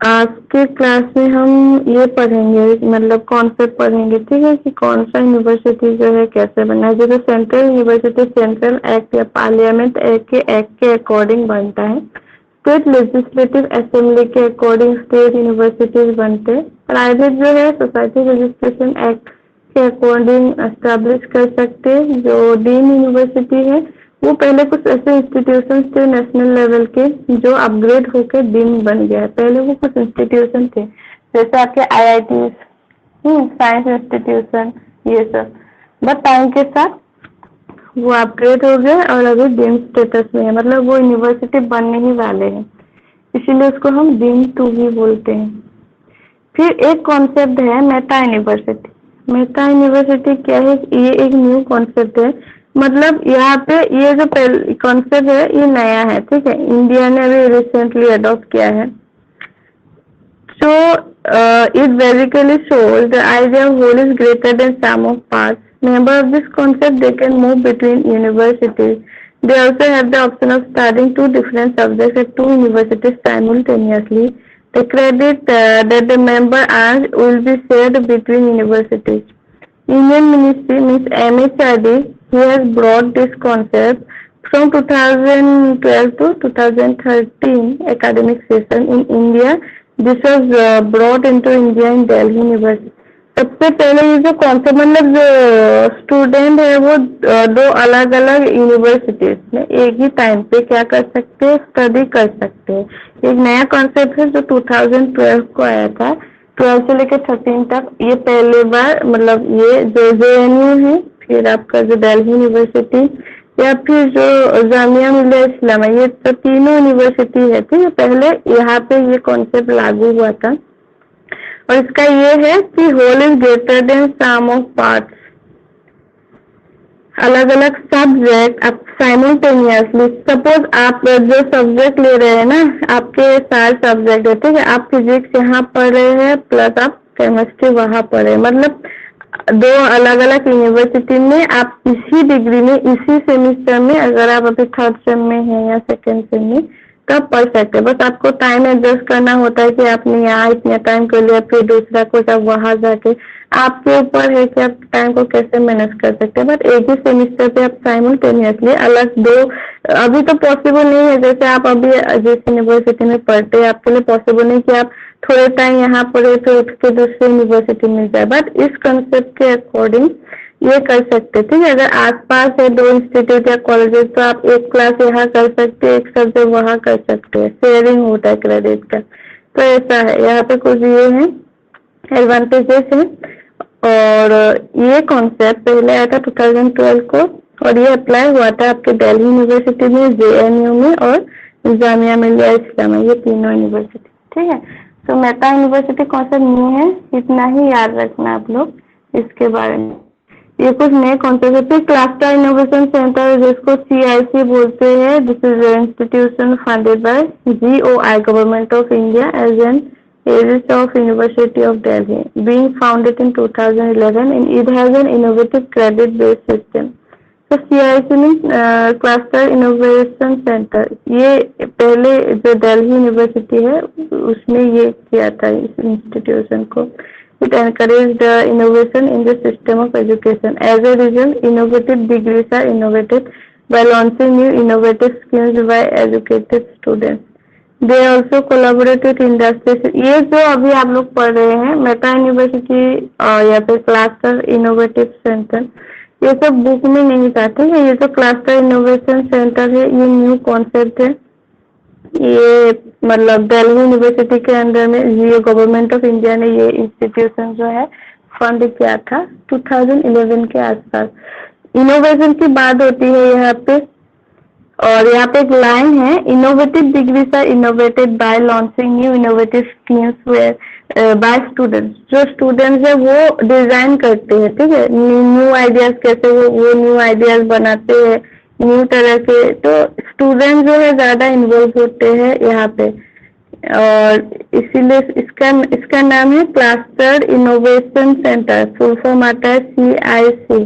आज के क्लास में हम ये पढ़ेंगे, मतलब कॉन्सेप्ट पढ़ेंगे, ठीक है, कि कौन सा यूनिवर्सिटी जो है कैसे बनना है। जैसे सेंट्रल यूनिवर्सिटी सेंट्रल एक्ट या पार्लियामेंट एक्ट के अकॉर्डिंग बनता है। स्टेट लेजिस्लेटिव असेंबली के अकॉर्डिंग स्टेट यूनिवर्सिटीज बनते हैं। प्राइवेट जो है सोसाइटी रजिस्ट्रेशन एक्ट के अकॉर्डिंग एस्टेब्लिश कर सकते हैं। जो डीम यूनिवर्सिटी है वो पहले कुछ ऐसे इंस्टीट्यूशन थे नेशनल लेवल के जो अपग्रेड होकर डीम बन गया है। पहले वो कुछ इंस्टीट्यूशन थे जैसे आपके IIT, साइंस इंस्टीट्यूशन, ये सब, बट टाइम के साथ वो अपग्रेड हो गए और अभी डीम स्टेटस में है, मतलब वो यूनिवर्सिटी बनने ही वाले हैं, इसीलिए उसको हम डीम 2 भी बोलते हैं। फिर एक कॉन्सेप्ट है मेटा यूनिवर्सिटी। मेटा यूनिवर्सिटी क्या है, ये एक न्यू कॉन्सेप्ट है, मतलब यहाँ पे ये जो कॉन्सेप्ट है ये नया है, ठीक है, इंडिया ने अभी रिसेंटली अडॉप्ट किया है। So it basically shows the idea of whole is greater than sum of parts. Member of this concept, they can move between universities. They also have the option of studying 2 different subjects at 2 universities simultaneously. The credit that the member earns will be shared between universities. Union Ministry means MHRD, he has brought this concept from 2012 to 2013 academic session in India. This was brought into India in Delhi University. सबसे पहले ये जो concept, मतलब जो student है वो 2 अलग अलग यूनिवर्सिटीज में एक ही टाइम पे क्या कर सकते हैं, स्टडी कर सकते हैं। एक नया कॉन्सेप्ट है जो 2012 को आया था, 12 से लेकर 13 तक। ये पहले बार मतलब ये जो JNU है, फिर आपका जो दिल्ली यूनिवर्सिटी या फिर जो जामिया मिलिया इस्लामिया, ये तो तीनों यूनिवर्सिटी है, ठीक है। पहले यहाँ पे ये कॉन्सेप्ट लागू हुआ था और इसका ये है कि whole is greater than sum of parts. अलग अलग सब्जेक्ट आप साइमल्टेनियसली, सपोज आप जो सब्जेक्ट ले रहे हैं ना, आपके 4 सब्जेक्ट है, ठीक है, आप फिजिक्स यहाँ पढ़ रहे हैं प्लस आप केमिस्ट्री वहाँ पढ़ रहे हैं, मतलब 2 अलग अलग यूनिवर्सिटी में आप इसी डिग्री में इसी सेमिस्टर में, अगर आप अभी 3rd सेम में है या 2nd सेम में, तब पढ़ सकते हैं। बस आपको टाइम एडजस्ट करना होता है कि आपने यहाँ इतने टाइम कर लिया, फिर दूसरा कुछ आप वहां जाके, आपके ऊपर है कि आप टाइम को कैसे मैनेज कर सकते हैं। बट एक ही सेमिस्टर पे आप साइमल्टेनियसली अलग 2, अभी तो पॉसिबल नहीं है, जैसे आप अभी जिस यूनिवर्सिटी में पढ़ते हैं आपके लिए पॉसिबल नहीं कि आप थोड़े टाइम यहाँ पढ़े फिर उठ के दूसरी यूनिवर्सिटी मिल जाए, बट इस कंसेप्ट के अकॉर्डिंग ये कर सकते, ठीक है। अगर आसपास है 2 इंस्टीट्यूट या कॉलेजेस तो आप एक क्लास यहाँ कर सकते हैं, एक सब्जेक्ट वहाँ कर सकते हैं, शेयरिंग होता है क्रेडिट का। तो ऐसा है, यहाँ पे कुछ ये है एडवांटेजेस है। और ये कॉन्सेप्ट पहले आया था 2012 को और ये अप्लाई हुआ था आपके दिल्ली यूनिवर्सिटी में, JNU में और जामिया मिलिया इस्लामिया, ये तीनों यूनिवर्सिटी, ठीक है। तो मेटा यूनिवर्सिटी कॉन्सेप्ट न्यू है, इतना ही याद रखना आप लोग इसके बारे में। ये कुछ नए कॉन्सेप्ट है। क्लस्टर इनोवेशन सेंटर जिसको CIC बोलते हैं, this is institution funded by GOI government of India as an arise of university of Delhi, being founded in 2011 and it has an innovative credit based system. तो CIC means cluster innovation centre, ये पहले जो Delhi university है उसने ये किया था इस इंस्टीट्यूशन को। It encouraged the innovation in the system of education. As a result, innovative degrees are innovated by launching new innovative skills by educated students. They also collaborate with industry. ये जो अभी आप लोग पढ़ रहे हैं मेटा यूनिवर्सिटी या फिर क्लस्टर इनोवेटिव सेंटर, ये सब बुक में नहीं था, ठीक है। ये जो क्लस्टर इनोवेशन सेंटर है ये न्यू कॉन्सेप्ट है। ये मतलब दिल्ली यूनिवर्सिटी के अंदर में ये गवर्नमेंट ऑफ इंडिया ने ये इंस्टीट्यूशन जो है फंड किया था 2011 के आसपास। इनोवेशन की बात होती है यहाँ पे, और यहाँ पे एक लाइन है, innovative degrees are innovated by launching new innovative schemes where by students. जो स्टूडेंट्स है वो डिजाइन करते हैं, ठीक है, न्यू आइडियाज कैसे वो न्यू आइडियाज बनाते हैं न्यू तरह के। तो स्टूडेंट जो है ज्यादा इन्वॉल्व होते हैं यहाँ पे, और इसीलिए इसका नाम है cluster innovation centre, full form आता है CIC।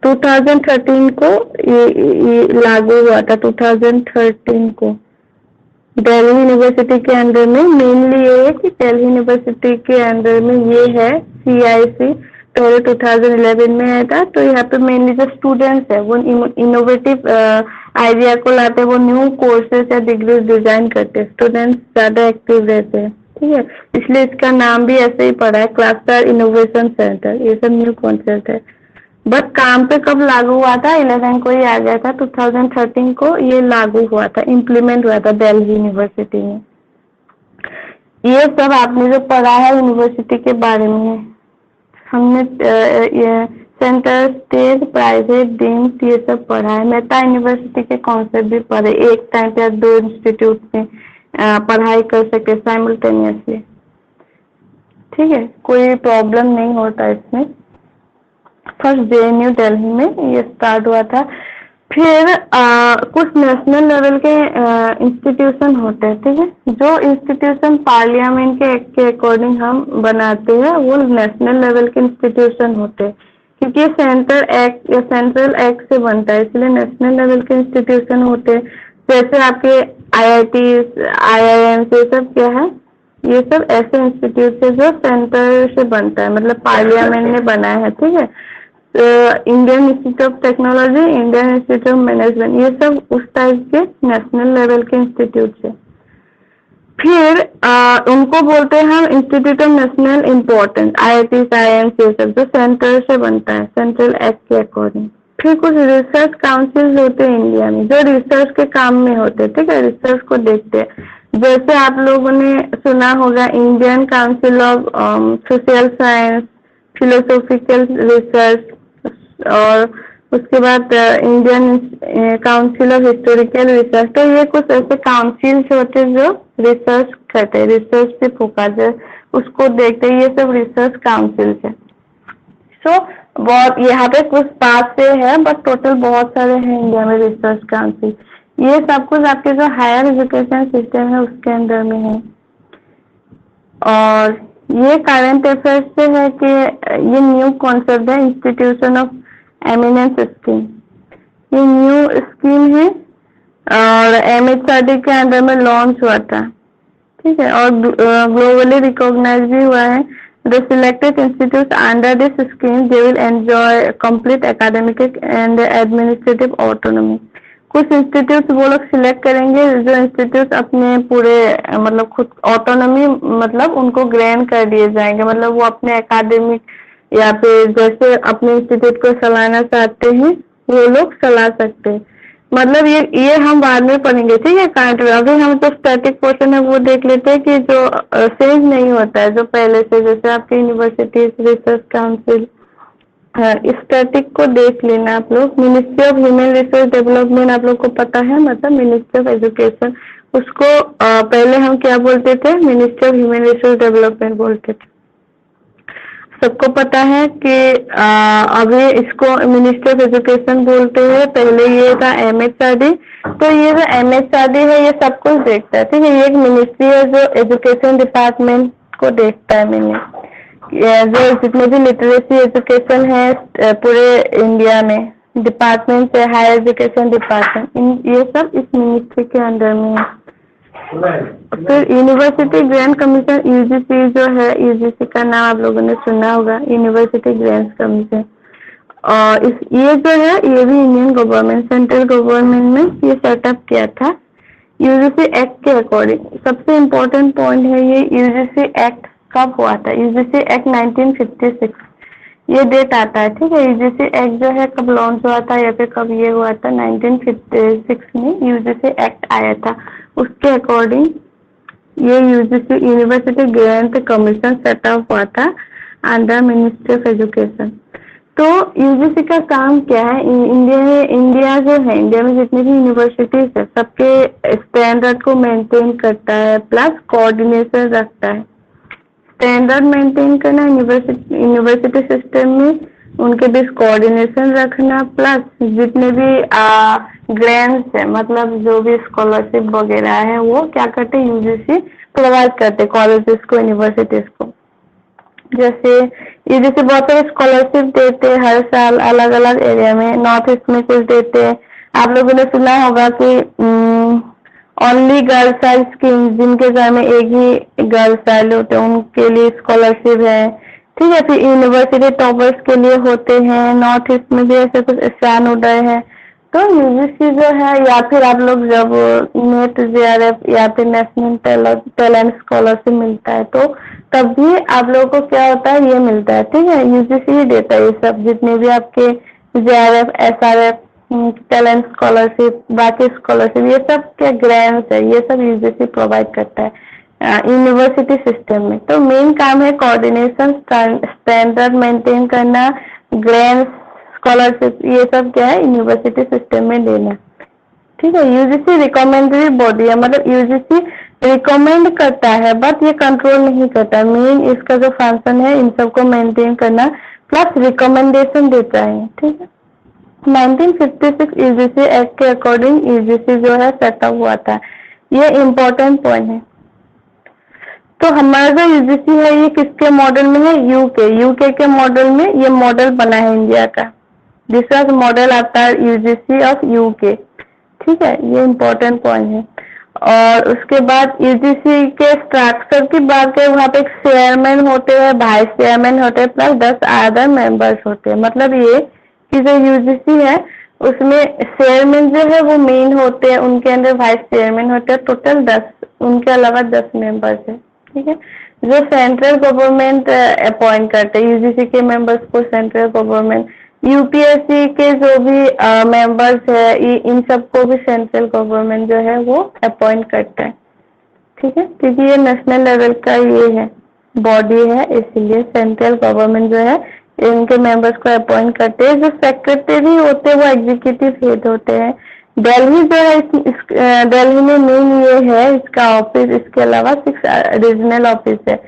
2013 को ये लागू हुआ था, 2013 को दिल्ली यूनिवर्सिटी के अंदर में। मेनली ये है कि दिल्ली यूनिवर्सिटी के अंदर में ये है CIC, पहले 2011 में आया था। तो यहाँ पे मेनली जो स्टूडेंट्स है वो इनोवेटिव आइडिया को लाते हैं, वो न्यू कोर्सेज या डिग्री डिजाइन करते हैं, स्टूडेंट्स ज्यादा एक्टिव रहते हैं, ठीक है। इसलिए इसका नाम भी ऐसे ही पड़ा है, क्लस्टर इनोवेशन सेंटर। ये सब न्यू कॉन्सेप्ट है, बट काम पे कब लागू हुआ था, 11 को ही आ गया था, 2013 को ये लागू हुआ था, इम्प्लीमेंट हुआ था दिल्ली यूनिवर्सिटी में। ये सब आपने जो पढ़ा है यूनिवर्सिटी के बारे में, हमने ये सेंटर, स्टेट, प्राइवेट, डीम्ड, ये सब पढ़ा है। मेटा यूनिवर्सिटी के कॉन्सेप्ट भी पढ़े, एक टाइम पे 2 इंस्टीट्यूट में पढ़ाई कर सके साइमल्टेनियसली, ठीक है, कोई प्रॉब्लम नहीं होता इसमें। फर्स्ट JNU दिल्ली में ये स्टार्ट हुआ था। फिर कुछ नेशनल लेवल के इंस्टीट्यूशन होते हैं, ठीक है। जो इंस्टीट्यूशन पार्लियामेंट के एक्ट के अकॉर्डिंग हम बनाते हैं वो नेशनल लेवल के इंस्टीट्यूशन होते हैं, क्योंकि सेंट्रल एक्ट या सेंट्रल एक्ट से बनता है, इसलिए नेशनल लेवल के इंस्टीट्यूशन होते हैं। जैसे आपके IIT, IIM ये सब क्या है, ये सब ऐसे इंस्टीट्यूट है जो सेंटर से बनता है, मतलब पार्लियामेंट ने बनाया है, ठीक है। Indian Institute of technology, Indian Institute of management, ये सब उस टाइप के नेशनल लेवल के इंस्टीट्यूट है। फिर उनको बोलते हैं हम institute of national importance, IIT, IIMs, ये सब जो सेंटर से बनता है, सेंट्रल एक्ट के अकॉर्डिंग। फिर कुछ रिसर्च काउंसिल होते हैं इंडिया में जो रिसर्च के काम में होते हैं, ठीक है, रिसर्च को देखते हैं। जैसे आप लोगों ने सुना होगा Indian council of social science, philosophical research, और उसके बाद Indian council of historical research. तो ये कुछ ऐसे काउंसिल्स होते हैं जो रिसर्च करते हैं, रिसर्च पे फोकस है, उसको देखते हैं, ये सब रिसर्च काउंसिल्स है। सो बहुत यहाँ पे कुछ 5 से है, बट टोटल बहुत सारे हैं इंडिया में रिसर्च काउंसिल। ये सब कुछ आपके जो हायर एजुकेशन सिस्टम है उसके अंदर में है। और ये करंट अफेयर्स से है कि ये न्यू कॉन्सेप्ट है, इंस्टीट्यूशन ऑफ एमिनेंस स्कीम। ये न्यू स्कीम है और MHRD के अंदर में लॉन्च हुआ था, ठीक है, और ग्लोबली रिकॉग्नाइज भी हुआ है। The selected institutes under this scheme they will enjoy complete academic and administrative autonomy. कुछ इंस्टीट्यूट वो लोग सिलेक्ट करेंगे जो इंस्टीट्यूट अपने पूरे मतलब खुद ऑटोनॉमी, मतलब उनको ग्रैंड कर दिए जाएंगे, मतलब वो अपने एकेडमिक या फिर जैसे अपने इंस्टीट्यूट को चलाना चाहते हैं वो लोग चला सकते हैं। मतलब ये हम बाद में पढ़ेंगे, ठीक है, करंट में। अभी हम जो स्टैटिक पोर्शन है वो देख लेते हैं कि जो चेंज नहीं होता है, जो पहले से, जैसे आपके यूनिवर्सिटी रिसर्च काउंसिल, स्टैटिक को देख लेना आप लोग। Ministry of human resource development आप लोग को पता है, मतलब मिनिस्ट्री ऑफ एजुकेशन, उसको पहले हम क्या बोलते थे, ministry of human resource development बोलते थे। सबको पता है कि अभी इसको मिनिस्ट्री ऑफ एजुकेशन बोलते हैं, पहले ये था MHRD। तो ये जो MHRD है ये सब कुछ देखता है, ठीक है। ये एक मिनिस्ट्री है जो एजुकेशन डिपार्टमेंट को देखता है। मैंने जो जितने भी लिटरेसी एजुकेशन है पूरे इंडिया में डिपार्टमेंट है, हायर एजुकेशन डिपार्टमेंट, ये सब इस मिनिस्ट्री के अंडर में है। फिर यूनिवर्सिटी ग्रांट कमीशन, UGC जो है, UGC का नाम आप लोगों ने सुना होगा, यूनिवर्सिटी ग्रांट कमीशन। और ये जो है ये भी इंडियन गवर्नमेंट, सेंट्रल गवर्नमेंट ने ये सेटअप किया था यूजीसी एक्ट के अकॉर्डिंग। सबसे इम्पोर्टेंट पॉइंट है ये यूजीसी एक्ट कब हुआ था, यूजीसी एक्ट 1956 ये डेट आता है, ठीक है। यूजीसी एक्ट जो है कब लॉन्च हुआ था या फिर कब ये हुआ था, 1956 में यूजीसी एक्ट आया था। उसके अकॉर्डिंग ये UGC university grant commission setup हुआ था अंडर मिनिस्ट्री ऑफ एजुकेशन। तो यूजीसी का काम क्या है, इंडिया जो है, इंडिया में जितनी भी यूनिवर्सिटीज है सबके स्टैंडर्ड को मेंटेन करता है प्लस कोऑर्डिनेशन रखता है। स्टैंडर्ड मेंटेन करना यूनिवर्सिटी सिस्टम में, उनके बीच कोऑर्डिनेशन रखना प्लस जितने भी ग्रांट्स है मतलब जो भी स्कॉलरशिप वगैरह है वो क्या करते हैं यूजीसी प्रोवाइड करते कॉलेजेस को, यूनिवर्सिटीज को। जैसे यूजीसी बहुत सारे स्कॉलरशिप देते हैं हर साल अलग अलग एरिया में, नॉर्थ ईस्ट में कुछ देते हैं। आप लोगों ने सुना होगा कि ओनली गर्ल चाइल्ड स्कीम, जिनके घर में एक ही गर्ल चाइल्ड होते हैं उनके लिए स्कॉलरशिप है, ठीक है। फिर यूनिवर्सिटी टॉपर्स के लिए होते हैं, नॉर्थ ईस्ट में भी ऐसे कुछ स्टैंड उदय है। तो यूजीसी जो है, या फिर आप लोग जब नेट जेआरएफ या फिर नेशनल टैलेंट स्कॉलरशिप मिलता है तो तब भी आप लोगों को क्या होता है ये मिलता है, ठीक है। यूजीसी ही देता है ये सब, जितने भी आपके जेआरएफ, एसआरएफ, टैलेंट स्कॉलरशिप, बाकी स्कॉलरशिप, ये सब क्या ग्रांट्स है, ये सब यूजीसी प्रोवाइड करता है यूनिवर्सिटी सिस्टम में। तो मेन काम है कोऑर्डिनेशन, स्टैंडर्ड मेंटेन करना, ग्रांट्स, स्कॉलरशिप, ये सब क्या है यूनिवर्सिटी सिस्टम में देना, ठीक है। यूजीसी रिकमेंडरी बॉडी है, मतलब यूजीसी रिकमेंड करता है बट ये कंट्रोल नहीं करता। मेन इसका जो फंक्शन है इन सबको मेंटेन करना प्लस रिकमेंडेशन देता है, ठीक है। 1956 यूजीसी एक्ट के अकॉर्डिंग यूजीसी जो है सेटअप हुआ था, ये इम्पोर्टेंट पॉइंट है। तो हमारा जो यूजीसी है ये किसके मॉडल में है, यूके के मॉडल में ये मॉडल बना है इंडिया का। This was model after UGC of UK, ठीक है। ये इम्पोर्टेंट पॉइंट है। और उसके बाद यूजीसी के स्ट्रक्चर की बात करें, वहाँ पे एक चेयरमैन होते हैं, वाइस चेयरमैन होते हैं प्लस 10 अदर मेंबर्स होते हैं। मतलब ये कि जो यूजीसी है उसमें चेयरमैन जो है वो मेन होते हैं, उनके अंदर वाइस चेयरमैन होते हैं, टोटल 10, उनके अलावा 10 मेंबर्स है, ठीक है। जो सेंट्रल गवर्नमेंट अपॉइंट करते हैं यूजीसी के मेंबर्स को, सेंट्रल गवर्नमेंट, यूपीएससी के जो भी मेंबर्स है इन सबको भी सेंट्रल गवर्नमेंट जो है वो अपॉइंट करता है, ठीक है। क्योंकि ये नेशनल लेवल का ये है बॉडी है, इसीलिए सेंट्रल गवर्नमेंट जो है इनके मेंबर्स को अपॉइंट करते हैं। जो सेक्रेटरी होते हैं वो एग्जीक्यूटिव हेड होते हैं। दिल्ली जो है दिल्ली में मेन ये है इसका ऑफिस, इसके अलावा 6 रीजनल ऑफिस है।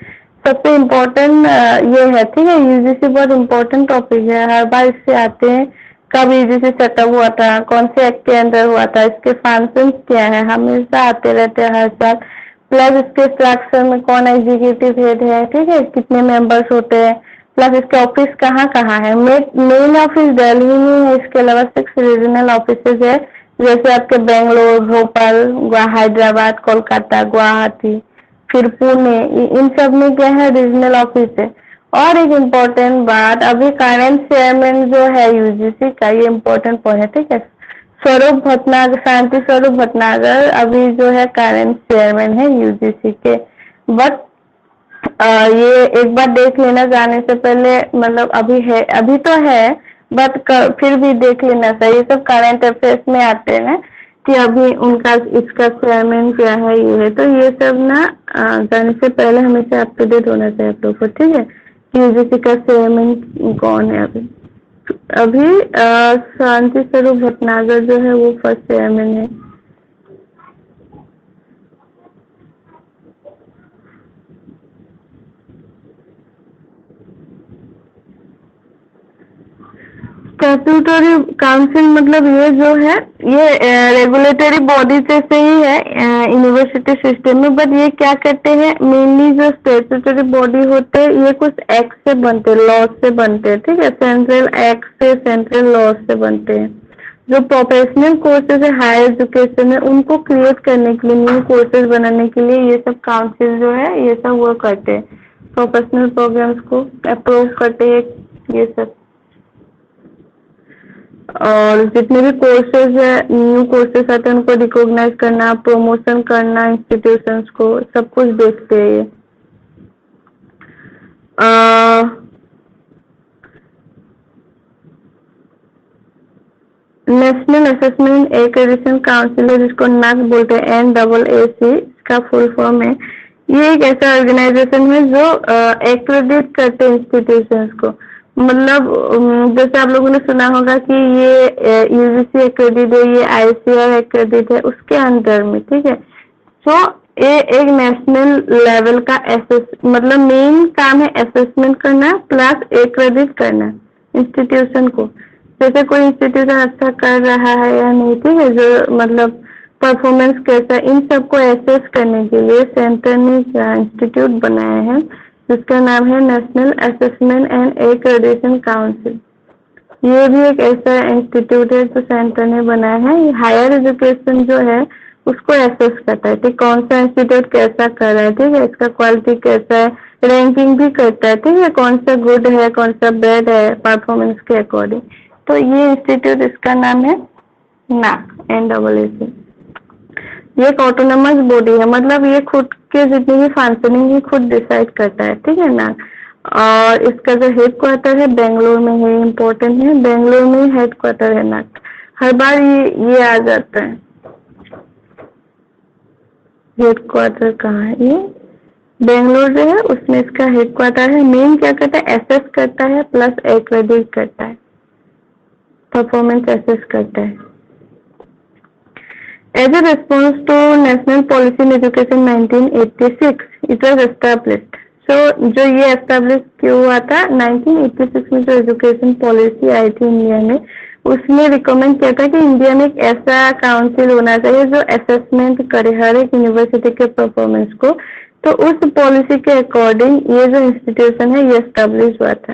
सबसे इम्पोर्टेंट ये है, ठीक है। यूजीसी बहुत इम्पोर्टेंट टॉपिक है, हर बार इससे आते हैं कब यूजीसी सेटअप हुआ था, कौन से एक्ट के अंदर हुआ था, इसके फंक्शंस क्या है, हमेशा आते रहते हैं हर साल। प्लस इसके स्ट्रक्चर में कौन एग्जीक्यूटिव हेड है, ठीक है, कितने मेंबर्स होते हैं, प्लस इसके ऑफिस कहाँ कहाँ है। मेन ऑफिस दिल्ली में है, इसके अलावा 6 रीजनल ऑफिस है, जैसे आपके बेंगलोर, भोपाल, हैदराबाद, कोलकाता, गुवाहाटी, फिर पुणे, इन सब में क्या है रीजनल ऑफिस है। और एक इम्पोर्टेंट बात, अभी करंट चेयरमैन जो है यूजीसी का, ये इम्पोर्टेंट पॉइंट है, ठीक है। स्वरूप भटनागर, शांति स्वरूप भटनागर अभी जो है करंट चेयरमैन है यूजीसी के। बट ये एक बार देख लेना जाने से पहले, मतलब अभी है, अभी तो है बट फिर भी देख लेना चाहिए। ये सब करंट अफेयर्स में आते हैं कि अभी उनका इसका चेयरमैन क्या है, ये है। तो ये सब ना जाने से पहले हमेशा अप टू डेट होना चाहिए आप लोग को, ठीक है, कि यूजीसी का चेयरमैन कौन है। अभी शांति स्वरूप भटनागर जो है वो फर्स्ट चेयरमैन है। स्टैट्यूटरी काउंसिल मतलब ये जो है ये रेगुलेटरी बॉडी जैसे ही है यूनिवर्सिटी सिस्टम में, बट ये क्या करते हैं, मेनली जो स्टैट्यूटरी बॉडी होते हैं ये कुछ एक्ट से बनते हैं, लॉ से बनते हैं, ठीक है। सेंट्रल एक्ट से, सेंट्रल लॉ से बनते हैं। जो प्रोफेशनल कोर्सेज है हायर एजुकेशन में, उनको क्रिएट करने के लिए, न्यू कोर्सेज बनाने के लिए ये सब काउंसिल जो है ये सब वर्क करते हैं, प्रोफेशनल प्रोग्राम्स को अप्रूव करते हैं, ये सब। और जितने भी कोर्सेज है, न्यू कोर्सेज आते हैं उनको रिकॉग्नाइज करना, प्रमोशन करना इंस्टीट्यूशंस को, सब कुछ देखते हैं ये। नेशनल असेसमेंट एक्रेडिटेशन काउंसिल है जिसको नाक बोलते हैं, NAAC इसका फुल फॉर्म है। ये एक ऐसा ऑर्गेनाइजेशन है जो एक्रेडिट करते हैं इंस्टीट्यूशंस को। मतलब जैसे आप लोगों ने सुना होगा कि ये UGC एक्रेडिट है, ये ICAR एक्रेडिट है, उसके अंदर में, ठीक है। सो ये एक नेशनल लेवल का मतलब मेन काम है असेसमेंट करना प्लस एक्रेडिट करना इंस्टीट्यूशन को। जैसे कोई इंस्टीट्यूशन अच्छा कर रहा है या नहीं, ठीक है, जो मतलब परफॉर्मेंस कैसा, इन सबको एसेस करने के लिए सेंटर ने इंस्टीट्यूट बनाया है जिसका नाम है national assessment and accreditation council. ये भी एक ऐसा इंस्टीट्यूट है जो सेंटर ने बनाया है। हायर एजुकेशन जो है उसको एसेस करता है, ठीक, कौन सा इंस्टीट्यूट कैसा कर रहा है, ठीक है, इसका क्वालिटी कैसा है, रैंकिंग भी करता है, ठीक है, कौन सा गुड है कौन सा बैड है परफॉर्मेंस के अकॉर्डिंग। तो ये इंस्टीट्यूट, इसका नाम है नाक, NAAC। ये एक ऑटोनोमस बॉडी है, मतलब ये खुद के जितनी भी फंक्शनिंग ही खुद डिसाइड करता है, ठीक है ना। और इसका जो हेड क्वार्टर है बेंगलोर में है, इम्पोर्टेंट है, बेंगलोर में हेड क्वार्टर है नाक। हर बार ये आ जाता है। हेड क्वार्टर कहाँ है? ये बेंगलोर जो है उसमें इसका हेड क्वार्टर है। मेन क्या करता है, एसेस करता है प्लस एक्रेडिट करता है, परफॉर्मेंस एसेस करता है। As a response to National Policy in Education 1986, it was established. So जो ये एस्टेब्लिश क्यों हुआ था, 1986 में जो एजुकेशन पॉलिसी आई थी इंडिया में, उसमें रिकमेंड किया था कि इंडिया में एक ऐसा काउंसिल होना चाहिए जो असेसमेंट करे हर एक यूनिवर्सिटी के परफॉर्मेंस को। तो उस पॉलिसी के अकॉर्डिंग ये जो इंस्टीट्यूशन है ये एस्टेब्लिश हुआ था,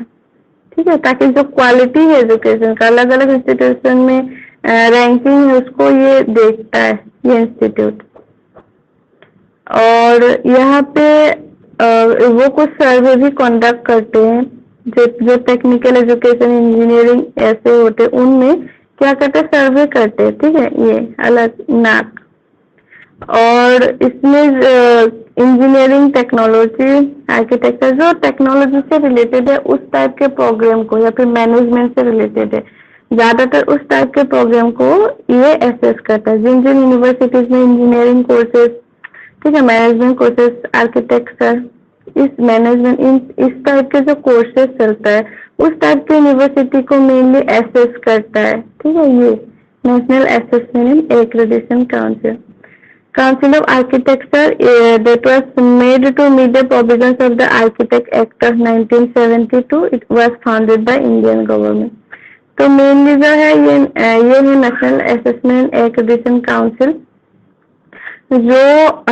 ठीक है, ताकि जो क्वालिटी है एजुकेशन का, अलग अलग इंस्टीट्यूशन में रैंकिंग है उसको ये देखता है ये इंस्टीट्यूट। और यहाँ पे वो कुछ सर्वे भी कंडक्ट करते हैं, जो टेक्निकल एजुकेशन इंजीनियरिंग ऐसे होते हैं उनमें क्या करते हैं, सर्वे करते हैं, ठीक है, ये अलग नाक। और इसमें इंजीनियरिंग, टेक्नोलॉजी, आर्किटेक्चर, जो टेक्नोलॉजी से रिलेटेड है उस टाइप के प्रोग्राम को, या फिर मैनेजमेंट से रिलेटेड है, ज्यादातर उस टाइप के प्रोग्राम को ये एसेस करता है। जिन जिन यूनिवर्सिटीज में इंजीनियरिंग कोर्सेज, ठीक है, मैनेजमेंट कोर्सेज, आर्किटेक्चर, इस मैनेजमेंट इस टाइप के जो कोर्सेज चलता है उस टाइप के यूनिवर्सिटी को मेनली एसेस करता है, ठीक है, ये national assessment and accreditation council. Council of Architecture that was made to meet the provisions of the Architect Act of 1972. It was founded by Indian government. तो मेनली जो है ये है नेशनल असेसमेंट एक्रेडिटेशन काउंसिल, जो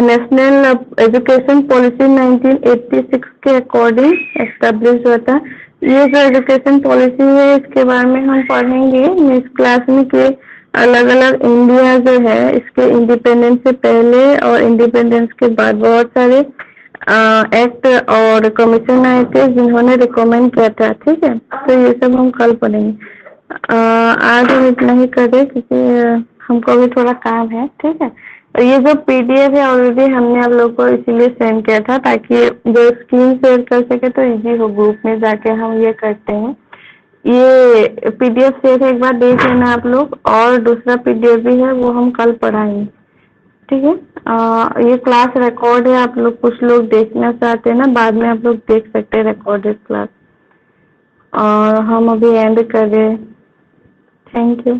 national education policy 1986 के according establish हुआ था। ये जो एजुकेशन पॉलिसी है इसके बारे में हम पढ़ेंगे नेक्स्ट क्लास में कि अलग अलग इंडिया जो है इसके इंडिपेंडेंस से पहले और इंडिपेंडेंस के बाद बहुत सारे एक्ट और कमीशन आए थे जिन्होंने रिकमेंड किया था, ठीक है। तो ये सब हम कल पढ़ेंगे। आज हम इतना ही कर रहे क्योंकि हमको भी थोड़ा काम है, ठीक है। और ये जो PDF है ऑलरेडी हमने आप लोग को इसीलिए सेंड किया था ताकि जो स्क्रीन शेयर कर सके तो इजी हो, ग्रुप में जाके हम ये करते हैं। ये PDF शेयर एक बार देख लेना आप लोग, और दूसरा PDF भी है वो हम कल पढ़ाएंगे, ठीक है। ये क्लास रिकॉर्ड है, आप लोग कुछ लोग देखना चाहते हैं ना, बाद में आप लोग देख सकते हैं रिकॉर्डेड क्लास। और हम अभी एंड कर रहे हैं। Thank you.